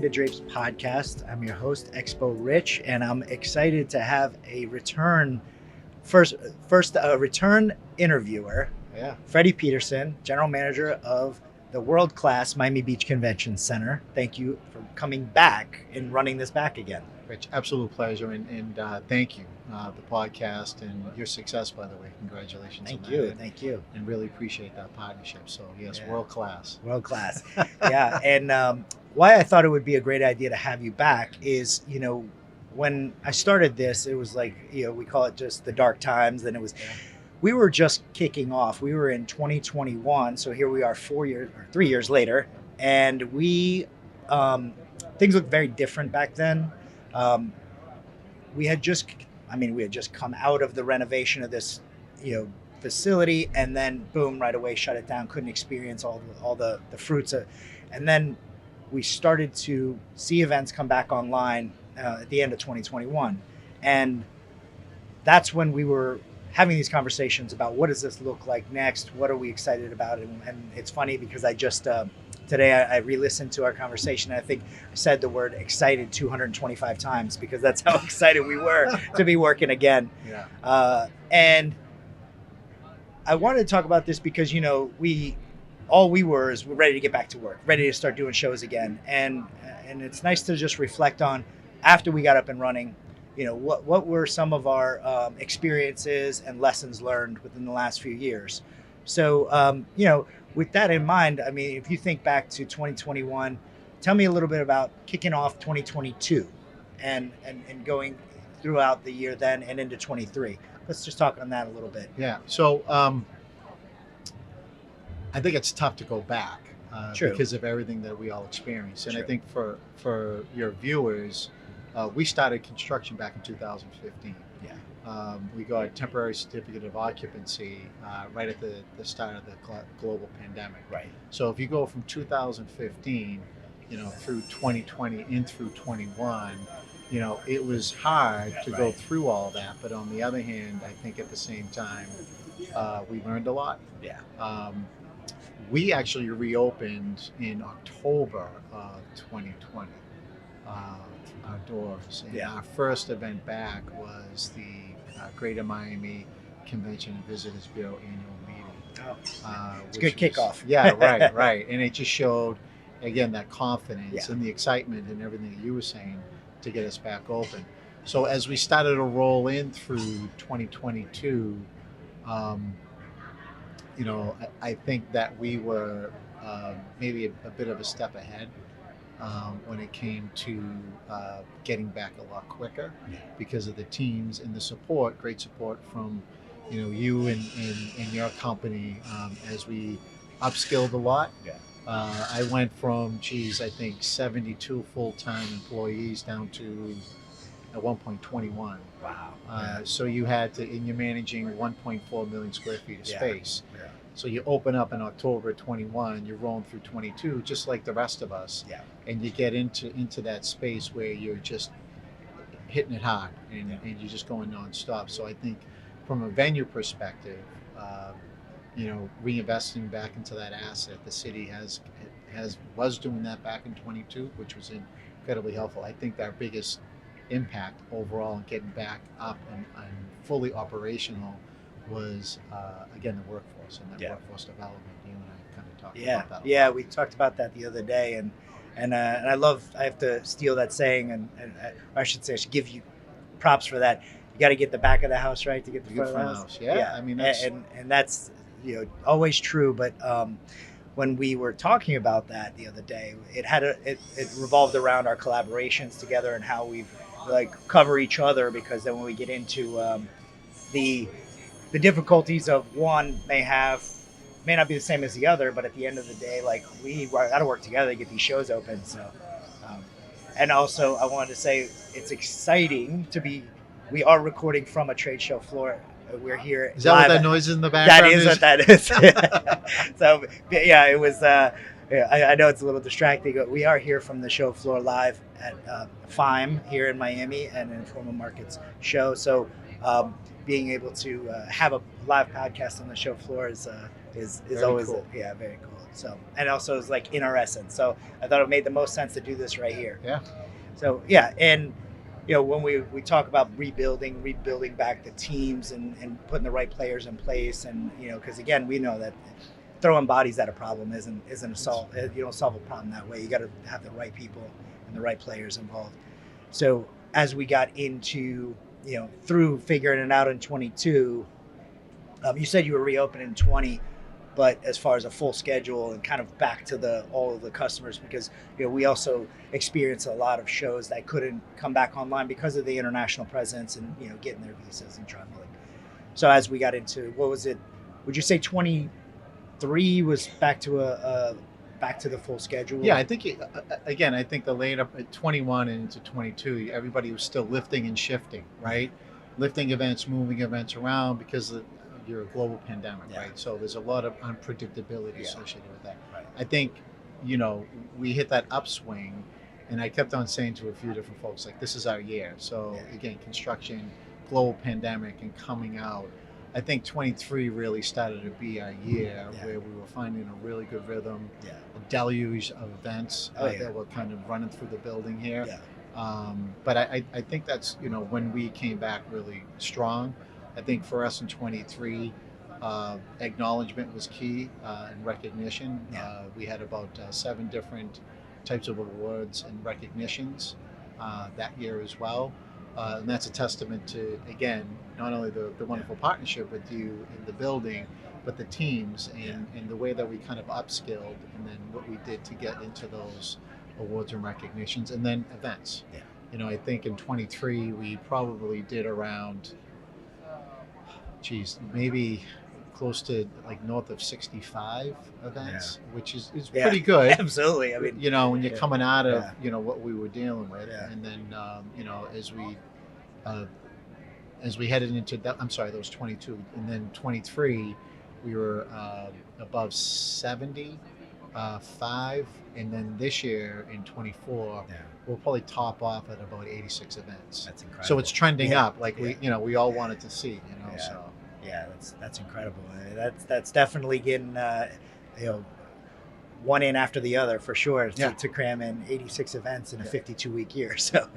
Behind the Drapes podcast. I'm your host, Expo Rich, and I'm excited to have a return interviewer, Freddie Peterson, general manager of the world-class Miami Beach Convention Center. Thank you for coming back and running this back again. Rich, absolute pleasure, and thank you, the podcast, and your success, by the way. Congratulations. Thank you. And really appreciate that partnership. So, yes, yeah. World class. Yeah, and why I thought it would be a great idea to have you back is, when I started this, it was like, we call it just the dark times, and it was... Yeah. We were just kicking off. We were in 2021, so here we are 3 years later, and we things looked very different back then. We had just come out of the renovation of this, facility, and then boom, right away shut it down. Couldn't experience all the fruits of, and then we started to see events come back online at the end of 2021, and that's when we were having these conversations about what does this look like next? What are we excited about? And it's funny because I just, today I re-listened to our conversation. And I think I said the word excited 225 times because that's how excited we were to be working again. Yeah. And I wanted to talk about this because, we're ready to get back to work, ready to start doing shows again. And it's nice to just reflect on after we got up and running, what were some of our experiences and lessons learned within the last few years. So, with that in mind, I mean, if you think back to 2021, tell me a little bit about kicking off 2022 and going throughout the year then and into 23. Let's just talk on that a little bit. Yeah. So I think it's tough to go back because of everything that we all experienced. And I think for your viewers, we started construction back in 2015. Yeah. We got a temporary certificate of occupancy right at the start of the global pandemic. Right. So if you go from 2015, through 2020 in through 21, it was hard to go through all that. But on the other hand, I think at the same time, we learned a lot. Yeah. We actually reopened in October of 2020. Our doors. And our first event back was the Greater Miami Convention and Visitors Bureau annual meeting. It's a good kickoff. Yeah, right. And it just showed, again, that confidence and the excitement and everything that you were saying to get us back open. So as we started to roll in through 2022, I think that we were maybe a bit of a step ahead. When it came to getting back a lot quicker because of the teams and the support, great support from, you and your company as we upskilled a lot. Yeah. I went from, I think 72 full-time employees down to at one point 21. Wow. So you had to, and you're managing 1.4 million square feet of space. Yeah. So you open up in October 21, you're rolling through 22, just like the rest of us. Yeah. And you get into that space where you're just hitting it hard and you're just going nonstop. So I think from a venue perspective, reinvesting back into that asset, the city was doing that back in 22, which was incredibly helpful. I think our biggest impact overall in getting back up and fully operational was again the workforce and that workforce development. You and I kind of talked about that. Yeah, we talked about that the other day, and I have to steal that saying, and I should say I should give you props for that. You got to get the back of the house right to get the front of the house. Yeah, I mean that's... and that's always true. But when we were talking about that the other day, it revolved around our collaborations together and how we cover each other, because then when we get into the difficulties of one may not be the same as the other, but at the end of the day, we got to work together to get these shows open. So, and also I wanted to say it's exciting we are recording from a trade show floor. We're here. Is that what that noise is in the background? That is what that is. So yeah, it was, I know it's a little distracting, but we are here from the show floor live at FIME here in Miami and Informal Markets show. So being able to have a live podcast on the show floor is always cool. Very cool. So, and also it's like in our essence. So I thought it made the most sense to do this right here. Yeah. So yeah, and when we talk about rebuilding back the teams and putting the right players in place, and because again, we know that throwing bodies at a problem isn't a solve. You don't solve a problem that way. You got to have the right people and the right players involved. So as we got into through figuring it out in 22, you said you were reopening in 20. But as far as a full schedule and kind of back to all of the customers, because we also experienced a lot of shows that couldn't come back online because of the international presence and getting their visas and traveling. So as we got into, what was it? Would you say 23 was back to the full schedule? Yeah, I think again, I think the late up at 21 and into 22, everybody was still lifting and shifting, right? Lifting events, moving events around because you're a global pandemic, right? So there's a lot of unpredictability associated with that. Right. I think, we hit that upswing, and I kept on saying to a few different folks, like, this is our year. So again, construction, global pandemic, and coming out. I think 23 really started to be our year where we were finding a really good rhythm, a deluge of events that were kind of running through the building here. But I think that's, when we came back really strong. I think for us in 23, acknowledgement was key and recognition. We had about 7 different types of awards and recognitions that year as well. And that's a testament to, again, not only the wonderful partnership with you in the building, but the teams and the way that we kind of upskilled, and then what we did to get into those awards and recognitions, and then events. I think in 23, we probably did around, maybe close to like north of 65 events, which is pretty good. Absolutely. I mean, when you're coming out of, what we were dealing with. And then, as we headed into that, I'm sorry, that was 22. And then 23, we were above 70, 5. And then this year in 24, we'll probably top off at about 86 events. That's incredible. So it's trending up, like we all wanted to see, So that's incredible. That's definitely getting one in after the other for sure to cram in 86 events in a 52-week year. So.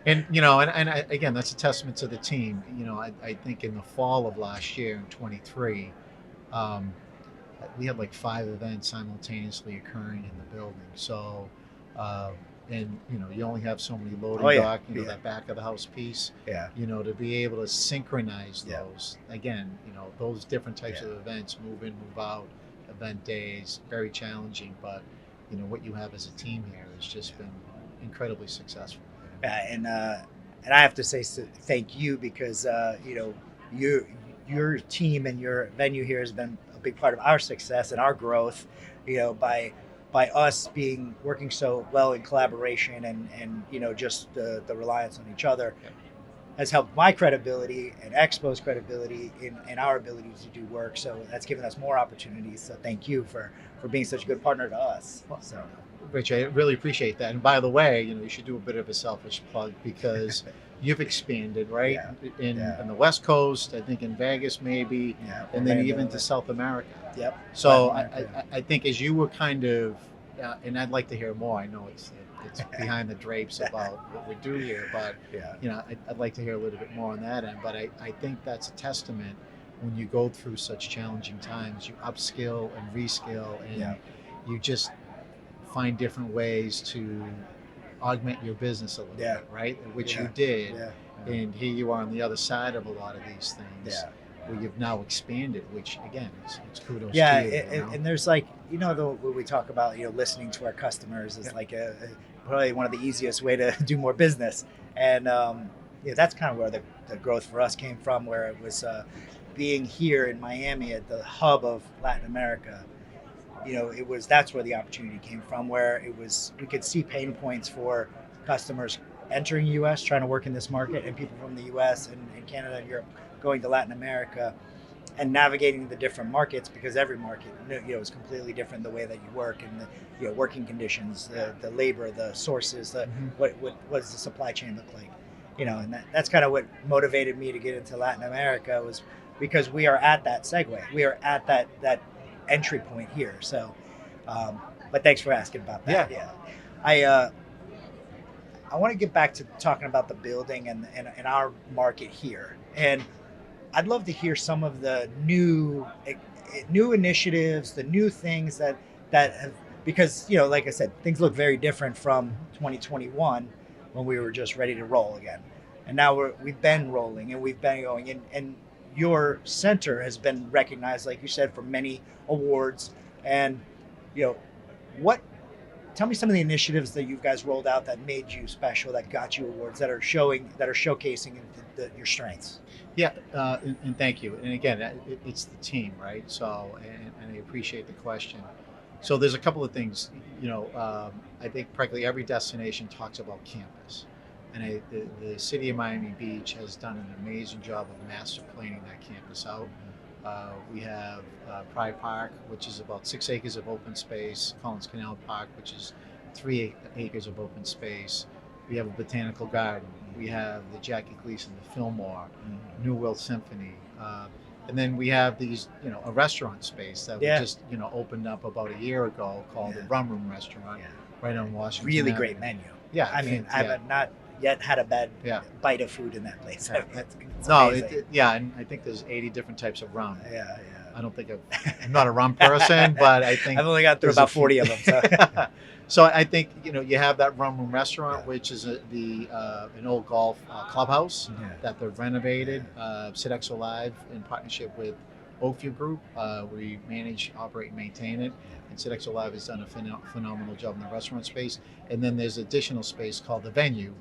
And again, that's a testament to the team. I think in the fall of last year in 23, we had like 5 events simultaneously occurring in the building. So, and you only have so many loading dock, that back of the house piece. To be able to synchronize those again, those different types of events, move in, move out, event days, very challenging. But what you have as a team here has just been incredibly successful. And I have to say thank you because your team and your venue here has been a big part of our success and our growth. By us working so well in collaboration and just the reliance on each other has helped my credibility and Expo's credibility in our ability to do work. So that's given us more opportunities. So thank you for being such a good partner to us. So. Rich, I really appreciate that. And by the way, you should do a bit of a selfish plug because you've expanded, right? In the West Coast, I think in Vegas maybe, and then even to South America. So I think as you were kind of, and I'd like to hear more. I know it's behind the drapes about what we do here, but I'd like to hear a little bit more on that end. But I think that's a testament when you go through such challenging times, you upskill and reskill, and you just find different ways to augment your business a little bit, right? Which you did. And here you are on the other side of a lot of these things where you've now expanded, which again, it's kudos to you. And there's like, when we talk about, listening to our customers is like probably one of the easiest way to do more business. And that's kind of where the growth for us came from, where it was being here in Miami at the hub of Latin America. That's where the opportunity came from, where we could see pain points for customers entering U.S., trying to work in this market, and people from the U.S. and Canada and Europe going to Latin America and navigating the different markets, because every market is completely different, the way that you work and the working conditions, the labor, the sources, what does the supply chain look like, and that's kind of what motivated me to get into Latin America, was because we are at that segue, we are at that entry point here. So But thanks for asking about that. Yeah. I I want to get back to talking about the building and our market here, and I'd love to hear some of the new initiatives, the new things that have, because like I said, things look very different from 2021 when we were just ready to roll again, and now we've been rolling and we've been going, and your center has been recognized, like you said, for many awards, and you know what. Tell me some of the initiatives that you guys rolled out that made you special, that got you awards, that are showcasing your strengths. Yeah, and thank you. And again, it's the team, right? So, and I appreciate the question. So, there's a couple of things. I think practically every destination talks about campus, and the city of Miami Beach has done an amazing job of master planning that campus out. We have Pride Park, which is about 6 acres of open space. Collins Canal Park, which is 3 acres of open space. We have a botanical garden. We have the Jackie Gleason, the Fillmore, New World Symphony, and then we have these, a restaurant space that we just, opened up about a year ago called the Rum Room Restaurant, right on Washington. Really Avenue. great menu. Yeah, I mean, I've not yet had a bad bite of food in that place. Yeah. I mean, it's No, amazing. and I think there's 80 different types of rum. Yeah. I don't think I'm not a rum person, but I think I've only got through there's about 40 of them. So. So I think you have that Rum Room Restaurant, which is an old golf clubhouse that they've renovated. Sodexo Live in partnership with Oakview Group, we manage, operate, and maintain it. And Sodexo Live has done a phenomenal job in the restaurant space. And then there's additional space called the venue,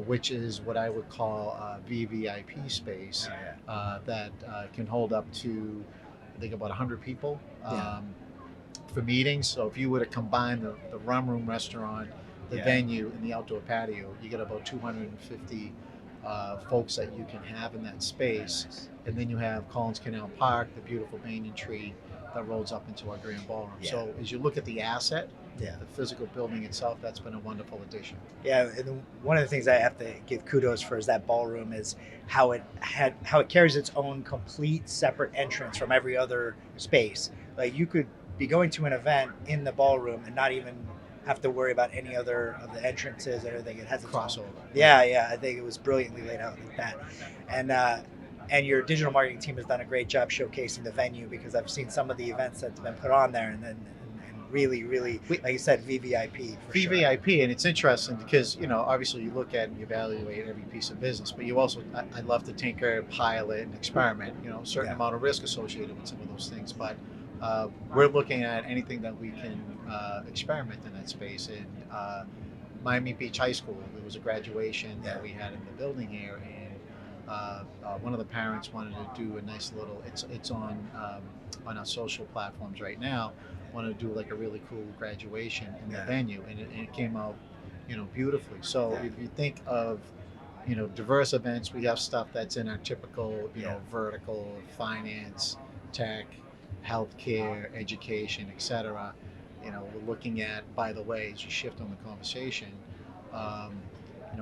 which is what I would call a VVIP space that can hold up to, I think, about 100 people for meetings. So if you were to combine the Rum Room Restaurant, the venue, and the outdoor patio, you get about 250 folks that you can have in that space. Nice. And then you have Collins Canal Park, the beautiful banyan tree that rolls up into our grand ballroom. So as you look at the asset, the physical building itself, that's been a wonderful addition. Yeah, and one of the things I have to give kudos for is that ballroom is how it carries its own complete separate entrance from every other space. Like you could be going to an event in the ballroom and not even have to worry about any other of the entrances or anything. It has its Crossover. own. Yeah, I think it was brilliantly laid out like that. And your digital marketing team has done a great job showcasing the venue, because I've seen some of the events that's been put on there, and really, like you said, VVIP for sure. VVIP, and it's interesting because, obviously you look at and you evaluate every piece of business, but you also, I love to tinker, pilot, and experiment, a certain amount of risk associated with some of those things, but we're looking at anything that we can experiment in that space. And Miami Beach High School, there was a graduation that we had in the building here, and one of the parents wanted to do a nice little, it's on our social platforms right now, wanted to do like a really cool graduation in the venue, and it came out beautifully. So if you think of diverse events, we have stuff that's in our typical vertical, finance, tech, healthcare, education, etc. We're looking at, by the way, as you shift on the conversation,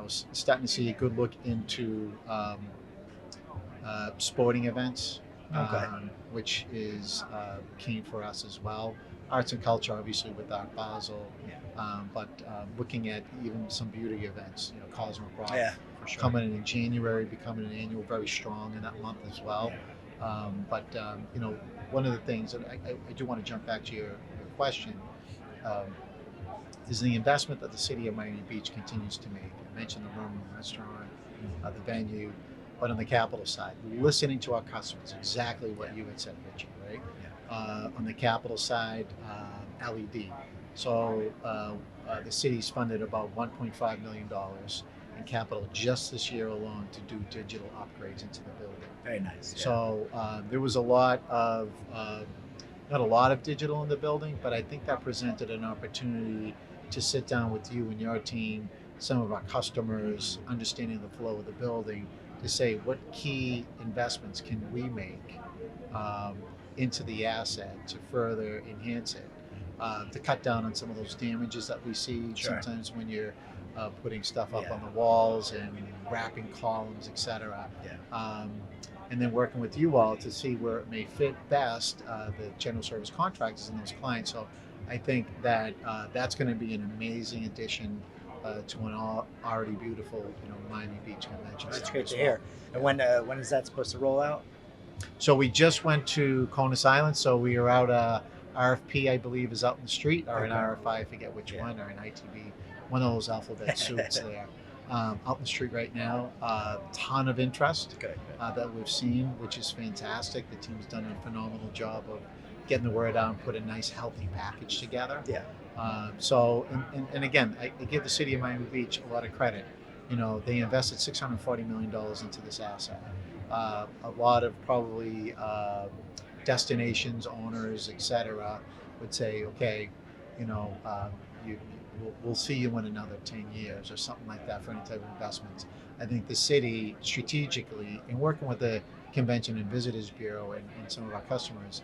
starting to see a good look into sporting events, which is key for us as well. Arts and culture, obviously, with Art Basel, but looking at even some beauty events, Cosmoprof for sure. coming in January, becoming an annual, very strong in that month as well. But one of the things, and I do want to jump back to your question, is the investment that the city of Miami Beach continues to make. I mentioned the Rum Room Restaurant, the venue, but on the capital side, listening to our customers, exactly what you had said, Richie, right? On the capital side, LED. So the city's funded about $1.5 million in capital just this year alone to do digital upgrades into the building. Very nice. So there was a lot of, not a lot of digital in the building, but I think that presented an opportunity to sit down with you and your team, some of our customers, understanding the flow of the building, to say what key investments can we make into the asset to further enhance it, to cut down on some of those damages that we see sometimes when you're putting stuff up on the walls and wrapping columns, etc. And then working with you all to see where it may fit best, the general service contractors and those clients. So I think that that's going to be an amazing addition to an already beautiful, Miami Beach Convention That's Center great as to well. hear. And when is that supposed to roll out? So we just went to Conus Island. So we are out. RFP, I believe, is out in the street, or an Okay. RFI, I forget which Yeah. one, or an ITB, one of those alphabet soups there. Out in the street right now. Ton of interest Good. that we've seen, which is fantastic. The team's done a phenomenal job of getting the word out and put a nice, healthy package together. Yeah. And again, I give the city of Miami Beach a lot of credit. They invested $640 million into this asset. A lot of probably destinations, owners, etc., would say, okay, you, we'll see you in another 10 years or something like that for any type of investments. I think the city strategically, in working with the Convention and Visitors Bureau and some of our customers,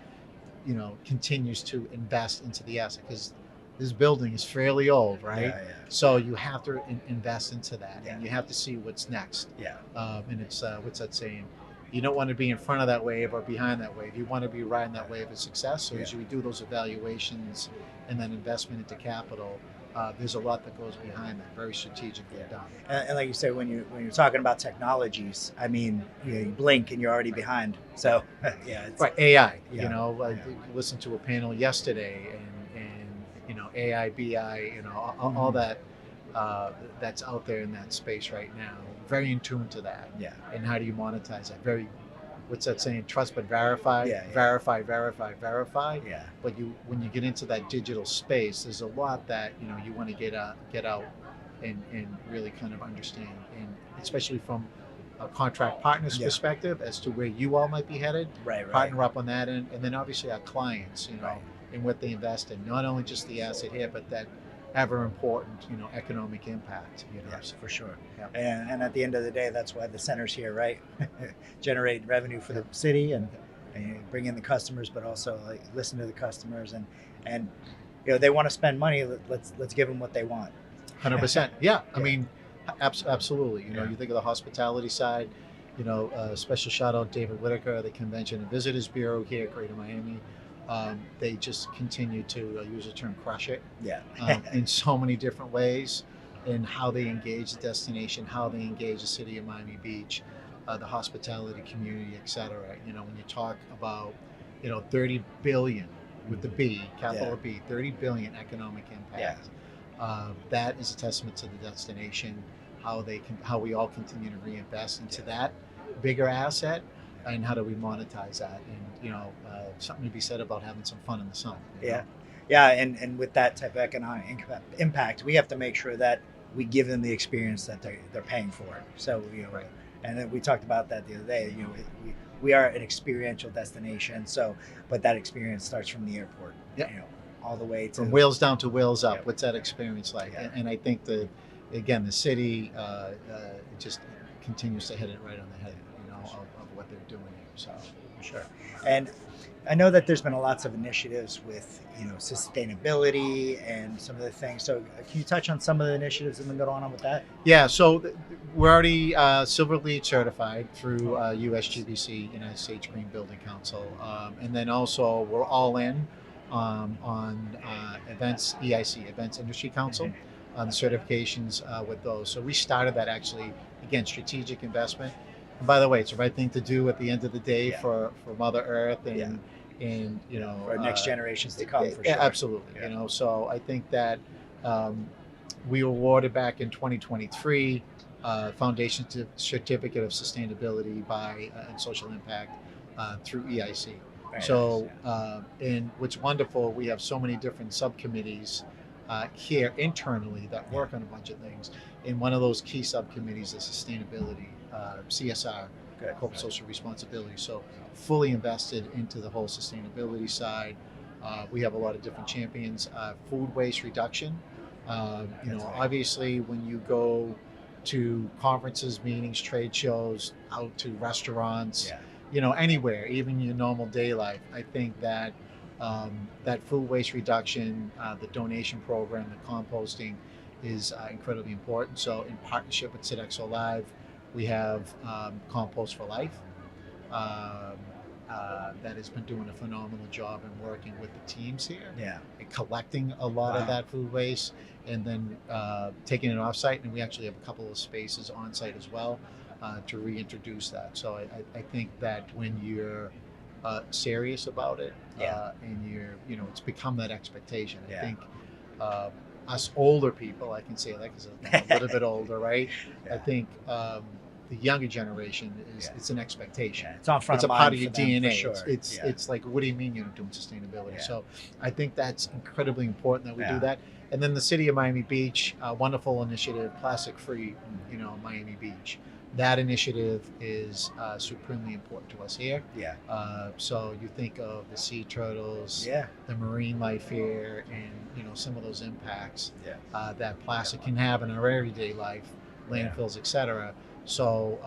continues to invest into the asset because this building is fairly old, right? Yeah. So you have to invest into that, Yeah. and you have to see what's next. Yeah. And it's what's that saying? You don't want to be in front of that wave or behind that wave. You want to be riding that wave of success. So as we do those evaluations and then investment into capital, there's a lot that goes behind that, very strategically done. And like you said, when you're talking about technologies, I mean, you blink and you're already behind. So yeah, it's, Right, AI. Yeah. I listened to a panel yesterday, and AI, BI, all that that's out there in that space right now. Very in tune to that. Yeah. And how do you monetize that? Very, what's that saying? Trust but verify. Yeah. Verify, verify, verify. Yeah. But when you get into that digital space, there's a lot that you want to get out and really kind of understand, and especially from a contract partner's perspective as to where you all might be headed. Right. Partner up on that end, and then obviously our clients, Right. and what they invest in, not only just the asset here, but that ever important, economic impact. Yes, for sure. Yeah. And at the end of the day, that's why the center's here, right? Generate revenue for the city and bring in the customers, but also like listen to the customers and they want to spend money. Let's give them what they want. 100%. Yeah. I Yeah. mean, absolutely. Yeah. You think of the hospitality side. Special shout out David Whitaker, the Convention and Visitors Bureau here at Greater Miami. They just continue to use the term crush it Yeah. in so many different ways, in how they engage the destination, how they engage the city of Miami Beach, the hospitality community, etc. When you talk about 30 billion with the B, capital B, 30 billion economic impact. That is a testament to the destination, how we all continue to reinvest into that bigger asset, and how do we monetize that, and something to be said about having some fun in the sun. And with that type of economic impact, we have to make sure that we give them the experience that they're paying for. So Right. And then we talked about that the other day. We are an experiential destination. So, but that experience starts from the airport. Yeah. All the way to From wheels down to wheels up. Yeah. What's that experience like? Yeah. And I think the city just continues to hit it right on the head, of what they're doing here. So For sure. And I know that there's been lots of initiatives with sustainability and some of the things. So can you touch on some of the initiatives that have been going on with that? yeah, so we're already Silver LEED certified through USGBC, United States Green Building Council, and then also we're all in on events, EIC, Events Industry Council, on the certifications with those. So we started that actually, again, strategic investment. And by the way, it's the right thing to do at the end of the day for Mother Earth and For next generations to come, for sure. Absolutely. Yeah. So I think that we were awarded back in 2023 Foundation Certificate of Sustainability and Social Impact through EIC. Very So nice, and what's wonderful, we have so many different subcommittees here internally that work on a bunch of things. And one of those key subcommittees is sustainability, CSR, Good. corporate social responsibility. So fully invested into the whole sustainability side. We have a lot of different champions. Food waste reduction. Obviously when you go to conferences, meetings, trade shows, out to restaurants, anywhere, even your normal day life, I think that that food waste reduction, the donation program, the composting is incredibly important. So in partnership with Sodexo Live, we have Compost for Life. that has been doing a phenomenal job in working with the teams here Yeah. and collecting a lot of Wow. that food waste and then taking it off site. And we actually have a couple of spaces on site as well to reintroduce that. So I think that when you're serious about it Yeah. and it's become that expectation. I Yeah. think us older people, I can say that because I'm a little bit older, right? Yeah. I think the younger generation Yeah. it's an expectation. Yeah, it's on front It's of a mind part of your for them, DNA. for sure. It's like, what do you mean you're not doing sustainability? Yeah. So I think that's incredibly important that we Yeah. do that. And then the city of Miami Beach, wonderful initiative, plastic free, Miami Beach. That initiative is supremely important to us here. Yeah. So you think of the sea turtles, Yeah. the marine life here, and some of those impacts Yeah. that plastic can have in our everyday life, landfills, etc. So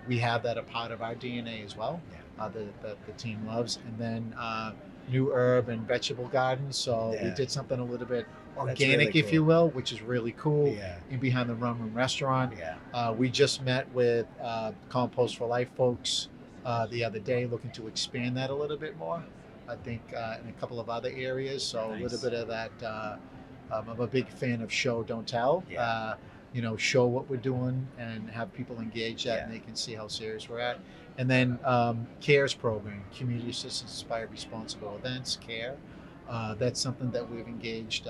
we have that a part of our DNA as well. The team loves, and then new herb and vegetable gardens. So we did something a little bit organic, really if you cool. will, which is really cool. Yeah. In behind the Rum Room restaurant. Yeah. We just met with Compost for Life folks the other day, looking to expand that a little bit more. I think in a couple of other areas. So Nice. a little bit of that. I'm a big fan of show, don't tell. Yeah. Show what we're doing and have people engage that, and they can see how serious we're at. And then CARES program, Community Assistance Inspired Responsible Events, CARE. That's something that we've engaged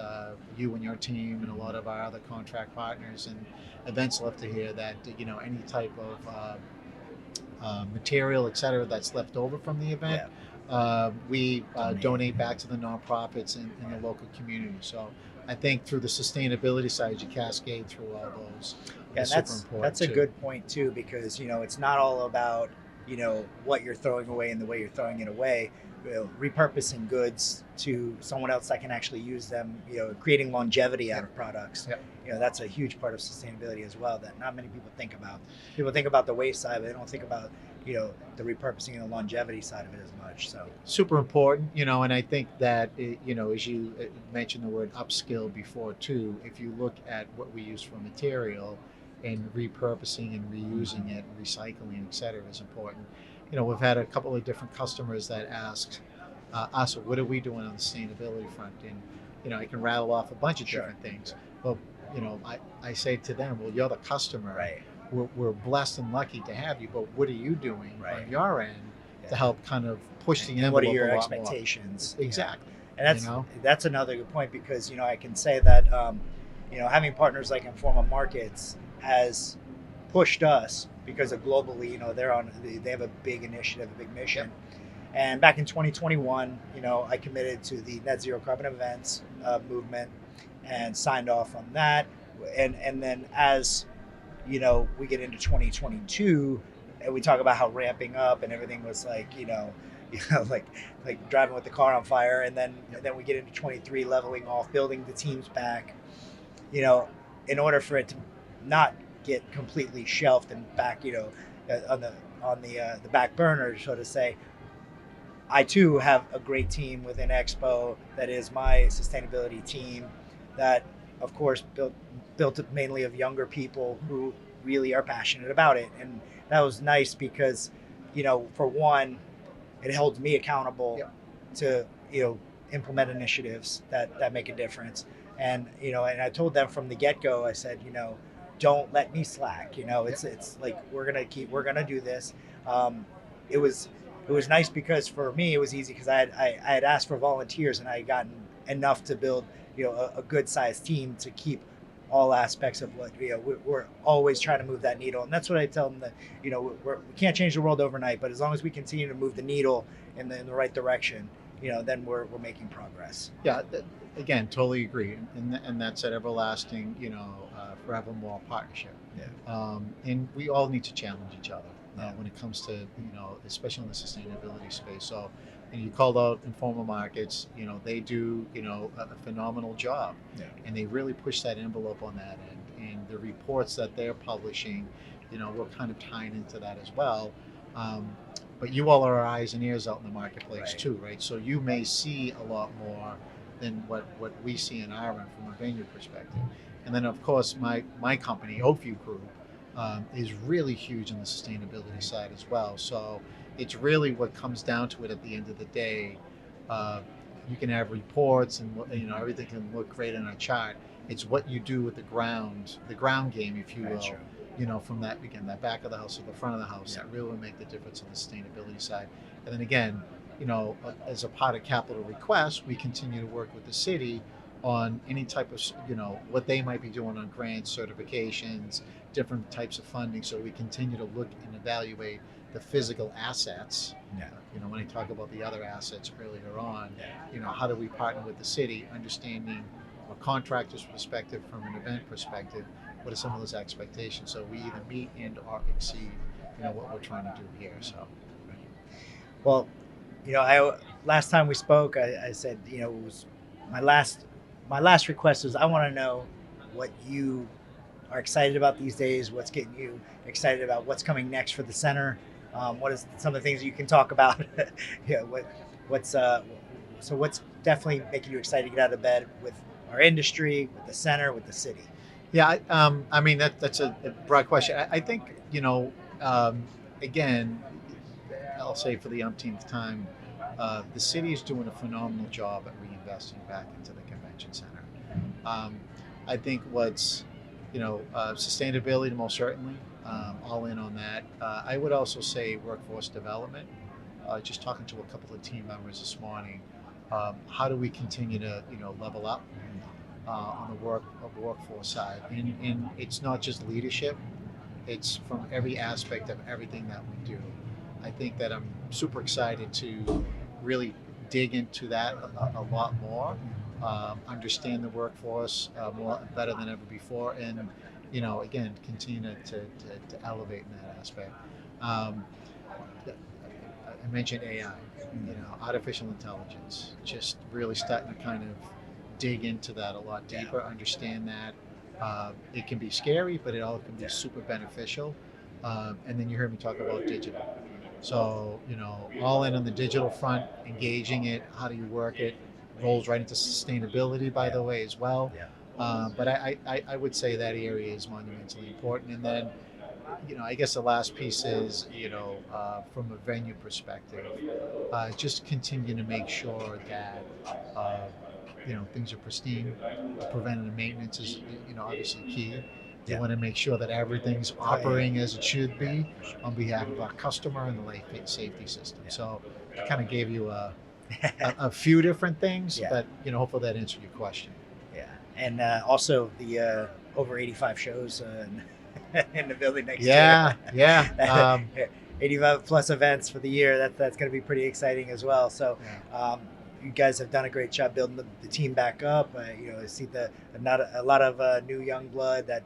you and your team and a lot of our other contract partners and events love to hear that any type of material, et cetera, that's left over from the event, we donate back to the nonprofits in the local community. So I think through the sustainability side, you cascade through all those. Yeah, that's a good point too, because it's not all about what you're throwing away and the way you're throwing it away. Repurposing goods to someone else that can actually use them, creating longevity out of products. That's a huge part of sustainability as well that not many people think about. People think about the waste side, but they don't think about the repurposing and the longevity side of it as much. So super important, and I think that as you mentioned the word upskill before too, if you look at what we use for material and repurposing and reusing it and recycling, et cetera, is important. We've had a couple of different customers that ask us, what are we doing on the sustainability front? And, I can rattle off a bunch of different things. Well, I say to them, well, you're the customer. Right. We're blessed and lucky to have you, but what are you doing on your end to Yeah. help kind of push the envelope? What are your a lot expectations? more? Exactly. And that's another good point, because I can say that having partners like Informa Markets has pushed us, because of globally, they have a big initiative, a big mission. And back in 2021, I committed to the Net Zero Carbon Events movement and signed off on that. And then as we get into 2022, and we talk about how ramping up and everything was like like driving with the car on fire, and then we get into 23, leveling off, building the teams back. In order for it to not get completely shelved and back, on the back burner, so to say. I too have a great team within Expo that is my sustainability team, that of course built it mainly of younger people who really are passionate about it, and that was nice because, for one, it holds me accountable to implement initiatives that make a difference, and and I told them from the get-go, I said, don't let me slack. It's like we're gonna do this. It was nice because for me it was easy because I had asked for volunteers, and I had gotten enough to build a good sized team to keep all aspects of what we're always trying to move that needle, and that's what I tell them, that we can't change the world overnight, but as long as we continue to move the needle in the right direction, then we're making progress. Yeah, again, totally agree, and that's an everlasting forevermore partnership. And we all need to challenge each other when it comes to especially in the sustainability space. So, and you called out Informa Markets, they do a phenomenal job, and they really push that envelope on that end. And the reports that they're publishing, we're kind of tying into that as well. But you all are our eyes and ears out in the marketplace too, right? So you may see a lot more than what we see in our end from a vineyard perspective. And then of course my company, Oakview Group, is really huge on the sustainability side as well. So it's really what comes down to it at the end of the day. Uh, you can have reports and everything can look great on a chart. It's what you do with the ground game, if you will. Sure. From that back of the house to the front of the house, that really will make the difference on the sustainability side. And then again, as a part of capital requests, we continue to work with the city on any type of, what they might be doing on grants, certifications, different types of funding. So we continue to look and evaluate the physical assets. Yeah. When I talk about the other assets earlier on, how do we partner with the city, understanding from a contractor's perspective, from an event perspective, what are some of those expectations? So we either meet and or exceed, what we're trying to do here. So. Well, last time we spoke, I said, it was my last request was, I want to know what you are excited about these days. What's getting you excited about what's coming next for the center? What is some of the things you can talk about? What's definitely making you excited to get out of bed with our industry, with the center, with the city? Yeah, I mean that's a broad question. I think again, I'll say for the umpteenth time, the city is doing a phenomenal job at reinvesting back into the convention center. I think what's sustainability most certainly, all in on that. I would also say workforce development. Just talking to a couple of team members this morning, how do we continue to level up on the workforce side? And it's not just leadership; it's from every aspect of everything that we do. I think that I'm super excited to really dig into that a lot more, understand the workforce better than ever before, and again, continue to elevate in that aspect. I mentioned AI, artificial intelligence, just really starting to kind of dig into that a lot deeper, understand that. It can be scary, but it all can be super beneficial. And then you heard me talk about digital. So, all in on the digital front, engaging it, how do you work it, rolls right into sustainability, by the way, as well. But I would say that area is monumentally important. And then, I guess the last piece is, from a venue perspective, just continue to make sure that, things are pristine. Preventative maintenance is, obviously key. You want to make sure that everything's operating as it should be on behalf of our customer and the life safety system. So I kind of gave you a few different things, but hopefully that answered your question. Yeah, and also the over 85 shows in the building next year. Yeah. 85 plus events for the year. That's going to be pretty exciting as well. So. You guys have done a great job building the team back up. I see not a lot of new young blood that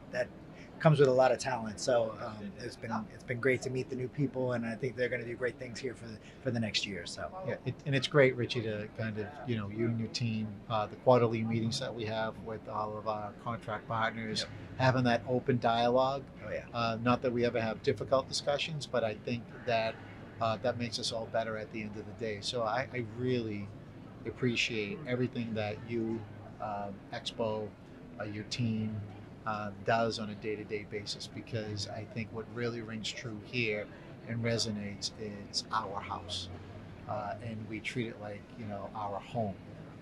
comes with a lot of talent. So it's been great to meet the new people, and I think they're going to do great things here for the next year. So and it's great, Richie, to kind of you and your team, the quarterly meetings that we have with all of our contract partners, having that open dialogue. Not that we ever have difficult discussions, but I think that that makes us all better at the end of the day. So I really appreciate everything that you, Expo, your team does on a day-to-day basis, because I think what really rings true here and resonates is our house, and we treat it like our home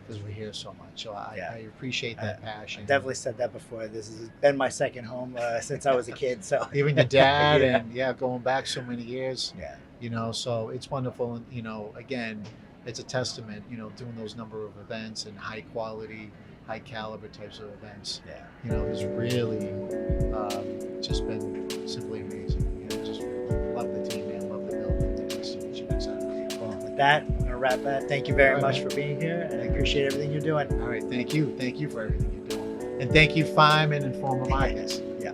because we're here so much. So I appreciate that passion. I definitely said that before. This has been my second home since I was a kid. So even your dad and going back so many years. Yeah. So it's wonderful, and again, it's a testament, doing those number of events and high quality, high caliber types of events. Has really just been simply amazing. Just love the team, man. Love the building. Nice to meet you. Well, with that, I'm gonna wrap that. Thank you very much for being here, and I appreciate everything you're doing. All right, thank you for everything you're doing, and thank you, FIME and Informa Markets. Yeah.